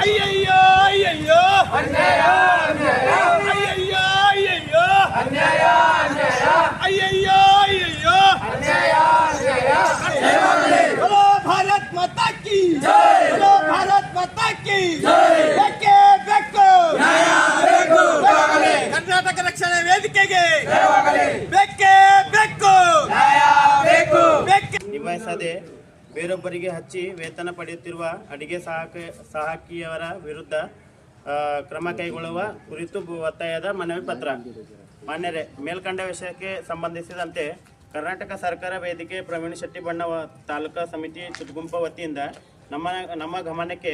ಅಯ್ಯಯ್ಯೋ ಅಯ್ಯಯ್ಯೋ ಅನ್ಯಾಯ ಅನ್ಯಾಯ ಅಯ್ಯಯ್ಯೋ ಅಯ್ಯಯ್ಯೋ ಅನ್ಯಾಯ ಅನ್ಯಾಯ ಅಯ್ಯಯ್ಯೋ ಅಯ್ಯಯ್ಯೋ ಅನ್ಯಾಯ ಅನ್ಯಾಯ बोलो भारत माता की जय बोलो भारत माता की जय बेके बेको न्याय ಬೇಕು ಕರ್ನಾಟಕ ರಕ್ಷಣಾ ವೇದಿಕೆಗೆ ಜಯವಾಗಲಿ ಬೆಕ್ಕೆ ಬೆಕ್ಕು ನ್ಯಾಯ ಬೇಕು ಬೆಕ್ಕೆ ನಿಭಾಯಿಸದೆ ಬೇರೊಬ್ಬರಿಗೆ ಹಚ್ಚಿ ವೇತನ ಪಡೆಯುತ್ತಿರುವ ಅಡಿಗೆ ಸಹಾಯಕಿಯವರ ವಿರುದ್ಧ ಕ್ರಮ ಕೈಗೊಳ್ಳುವ ಕುರಿತು ಒತ್ತಾಯದ ಮನವಿ ಪತ್ರ. ಮಾನ್ಯರೇ, ಮೇಲ್ಕಂಡ ವಿಷಯಕ್ಕೆ ಸಂಬಂಧಿಸಿದಂತೆ ಕರ್ನಾಟಕ ಸರ್ಕಾರ ವೇದಿಕೆ ಪ್ರವೀಣ್ ಶೆಟ್ಟಿ ಬಣ್ಣ ತಾಲೂಕಾ ಸಮಿತಿ ಚುಟುಗುಂಪ ವತಿಯಿಂದ ನಮ್ಮ ಗಮನಕ್ಕೆ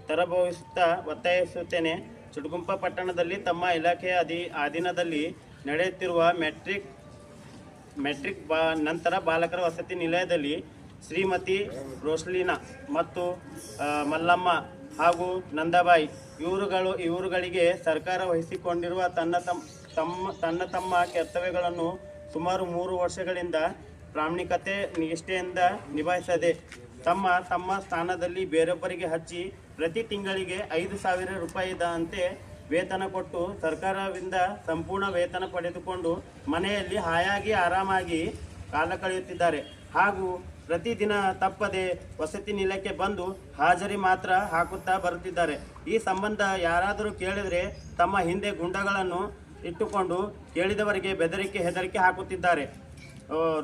ತರಬಹುತ್ತಾ ಒತ್ತಾಯಿಸುತ್ತೇನೆ. ಚುಟುಗುಂಪ ಪಟ್ಟಣದಲ್ಲಿ ತಮ್ಮ ಇಲಾಖೆಯ ಅಧೀನದಲ್ಲಿ ನಡೆಯುತ್ತಿರುವ ಮೆಟ್ರಿಕ್ ನಂತರ ಬಾಲಕರ ವಸತಿ ನಿಲಯದಲ್ಲಿ ಶ್ರೀಮತಿ ರೋಸ್ಲಿನಾ ಮತ್ತು ಮಲ್ಲಮ್ಮ ಹಾಗೂ ನಂದಾಬಾಯಿ ಇವರುಗಳಿಗೆ ಸರ್ಕಾರ ವಹಿಸಿಕೊಂಡಿರುವ ತಮ್ಮ ಕರ್ತವ್ಯಗಳನ್ನು ಸುಮಾರು 3 ವರ್ಷಗಳಿಂದ ಪ್ರಾಮಾಣಿಕತೆ ನಿಷ್ಠೆಯಿಂದ ನಿಭಾಯಿಸದೆ ತಮ್ಮ ಸ್ಥಾನದಲ್ಲಿ ಬೇರೊಬ್ಬರಿಗೆ ಹಚ್ಚಿ ಪ್ರತಿ ತಿಂಗಳಿಗೆ 5,000 ರೂಪಾಯಿದಂತೆ ವೇತನ ಕೊಟ್ಟು ಸರ್ಕಾರದಿಂದ ಸಂಪೂರ್ಣ ವೇತನ ಪಡೆದುಕೊಂಡು ಮನೆಯಲ್ಲಿ ಹಾಯಾಗಿ ಆರಾಮಾಗಿ ಕಾಲ ಕಳೆಯುತ್ತಿದ್ದಾರೆ. ಹಾಗೂ ಪ್ರತಿದಿನ ತಪ್ಪದೆ ವಸತಿ ನಿಲಯಕ್ಕೆ ಬಂದು ಹಾಜರಿ ಮಾತ್ರ ಹಾಕುತ್ತಾ ಬರುತ್ತಿದ್ದಾರೆ. ಈ ಸಂಬಂಧ ಯಾರಾದರೂ ಕೇಳಿದರೆ ತಮ್ಮ ಹಿಂದೆ ಗುಂಡಗಳನ್ನು ಇಟ್ಟುಕೊಂಡು ಕೇಳಿದವರಿಗೆ ಬೆದರಿಕೆ ಹೆದರಿಕೆ ಹಾಕುತ್ತಿದ್ದಾರೆ.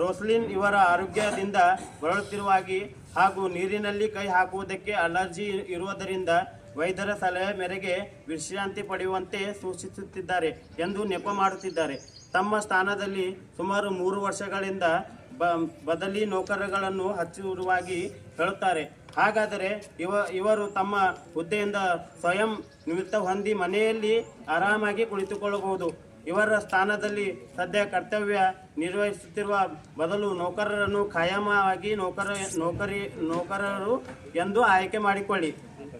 ರೋಸ್ಲಿನ್ ಇವರ ಆರೋಗ್ಯದಿಂದ ಬಳಲುತ್ತಿರುವಾಗಿ ಹಾಗೂ ನೀರಿನಲ್ಲಿ ಕೈ ಹಾಕುವುದಕ್ಕೆ ಅಲರ್ಜಿ ಇರುವುದರಿಂದ ವೈದ್ಯರ ಸಲಹೆ ಮೇರೆಗೆ ವಿಶ್ರಾಂತಿ ಪಡೆಯುವಂತೆ ಸೂಚಿಸುತ್ತಿದ್ದಾರೆ ಎಂದು ನೆಪ ಮಾಡುತ್ತಿದ್ದಾರೆ. ತಮ್ಮ ಸ್ಥಾನದಲ್ಲಿ ಸುಮಾರು 3 ವರ್ಷಗಳಿಂದ ಬದಲಿ ನೌಕರಗಳನ್ನು ಹಚ್ಚಿರುವಾಗಿ ಹೇಳುತ್ತಾರೆ. ಹಾಗಾದರೆ ಇವರು ತಮ್ಮ ಹುದ್ದೆಯಿಂದ ಸ್ವಯಂ ನಿವೃತ್ತ ಹೊಂದಿ ಮನೆಯಲ್ಲಿ ಆರಾಮಾಗಿ ಕುಳಿತುಕೊಳ್ಳಬಹುದು. ಇವರ ಸ್ಥಾನದಲ್ಲಿ ಸದ್ಯ ಕರ್ತವ್ಯ ನಿರ್ವಹಿಸುತ್ತಿರುವ ಬದಲು ನೌಕರರನ್ನು ಖಾಯಮಾಗಿ ನೌಕರರು ಎಂದು ಆಯ್ಕೆ ಮಾಡಿಕೊಳ್ಳಿ.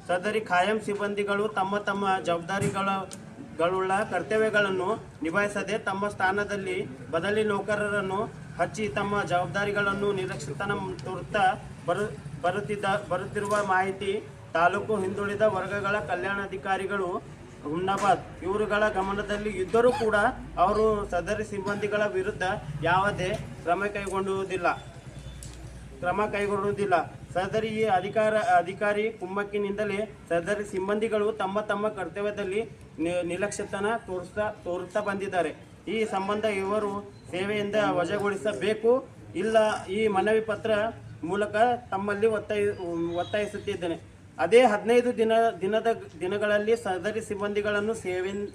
ಸದರಿ ಖಾಯಂ ಸಿಬ್ಬಂದಿಗಳು ತಮ್ಮ ಜವಾಬ್ದಾರಿಗಳುಳ್ಳ ಕರ್ತವ್ಯಗಳನ್ನು ನಿಭಾಯಿಸದೆ ತಮ್ಮ ಸ್ಥಾನದಲ್ಲಿ ಬದಲಿ ನೌಕರರನ್ನು ಹಚ್ಚಿ ತಮ್ಮ ಜವಾಬ್ದಾರಿಗಳನ್ನು ನಿರ್ಲಕ್ಷಿತನ ತೋರುತ್ತಾ ಬರುತ್ತಿರುವ ಮಾಹಿತಿ ತಾಲೂಕು ಹಿಂದುಳಿದ ವರ್ಗಗಳ ಕಲ್ಯಾಣಾಧಿಕಾರಿಗಳು ಹುಮ್ನಾಬಾದ್ ಇವರುಗಳ ಗಮನದಲ್ಲಿ ಇದ್ದರೂ ಕೂಡ ಅವರು ಸದರಿ ಸಿಬ್ಬಂದಿಗಳ ವಿರುದ್ಧ ಯಾವುದೇ ಕ್ರಮ ಕೈಗೊಳ್ಳುವುದಿಲ್ಲ. ಸದರಿ ಅಧಿಕಾರಿ ಕುಮ್ಮಕ್ಕಿನಿಂದಲೇ ಸದರಿ ಸಿಬ್ಬಂದಿಗಳು ತಮ್ಮ ಕರ್ತವ್ಯದಲ್ಲಿ ನಿರ್ಲಕ್ಷ್ಯತನ ತೋರುತ್ತಾ ಬಂದಿದ್ದಾರೆ. ಈ ಸಂಬಂಧ ಇವರು ಸೇವೆಯಿಂದ ವಜಾಗೊಳಿಸಬೇಕು ಇಲ್ಲ ಈ ಮನವಿ ಪತ್ರ ಮೂಲಕ ತಮ್ಮಲ್ಲಿ ಒತ್ತಾಯಿಸುತ್ತಿದ್ದೇನೆ. ಅದೇ 15 ದಿನಗಳಲ್ಲಿ ಸದರಿ ಸಿಬ್ಬಂದಿಗಳನ್ನು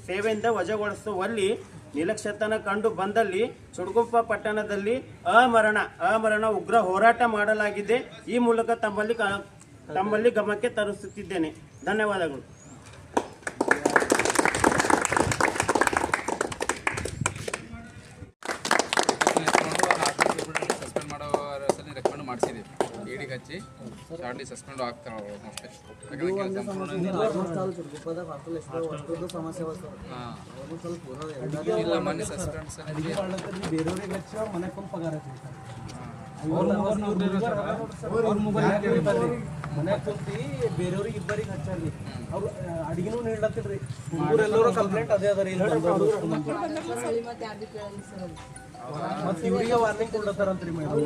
ಸೇವೆಯಿಂದ ವಜಾಗೊಳಿಸುವಲ್ಲಿ ನಿರ್ಲಕ್ಷ್ಯತನ ಕಂಡು ಬಂದಲ್ಲಿ ಚುಟುಗುಂಪ ಪಟ್ಟಣದಲ್ಲಿ ಅಮರಣ ಉಗ್ರ ಹೋರಾಟ ಮಾಡಲಾಗಿದೆ. ಈ ಮೂಲಕ ತಮ್ಮಲ್ಲಿ ಗಮನಕ್ಕೆ ತರಿಸುತ್ತಿದ್ದೇನೆ. ಧನ್ಯವಾದಗಳು. ಇಡಿಗೆ ಹಚ್ಚಿ ಶಾರ್ಟ್ಲಿ ಸಸ್ಪೆಂಡ್ ಆಗ್ತಾವೆ ಅಷ್ಟೇ. ಇಲ್ಲ ಮೊನ್ನೆ ಸಸ್ಪೆಂಡ್ಸ್ ಬೇರೆಯವ್ರಿಗೆ ಹಚ್ಚಿ ಅವ್ರ ಮನೆ ಕೊಂಡು ಪಗಾರ ಮನೆ ಕುಂತಿ ಬೇರೆಯವ್ರಿಗೆ ಇಬ್ಬರಿಗೆ ಹಚ್ಚಾರಿ ಅವ್ರು ಅಡಿಗೆನೂ ನೀಡ್ಲತ್ತಿಲ್ರಿ. ಎಲ್ಲರೂ ಕಂಪ್ಲೇಂಟ್ ಅದೇ ಅದ ರೀ. ಮತ್ತೆ ಇವರಿಗೆ ವಾರ್ನಿಂಗ್ ಕೊಡ್ಲತ್ತಾರಂತ್ರಿ ಮೇಡಮ್.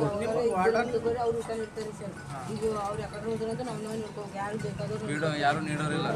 ಯಾರು ನೀಡೋರಿಲ್ಲ.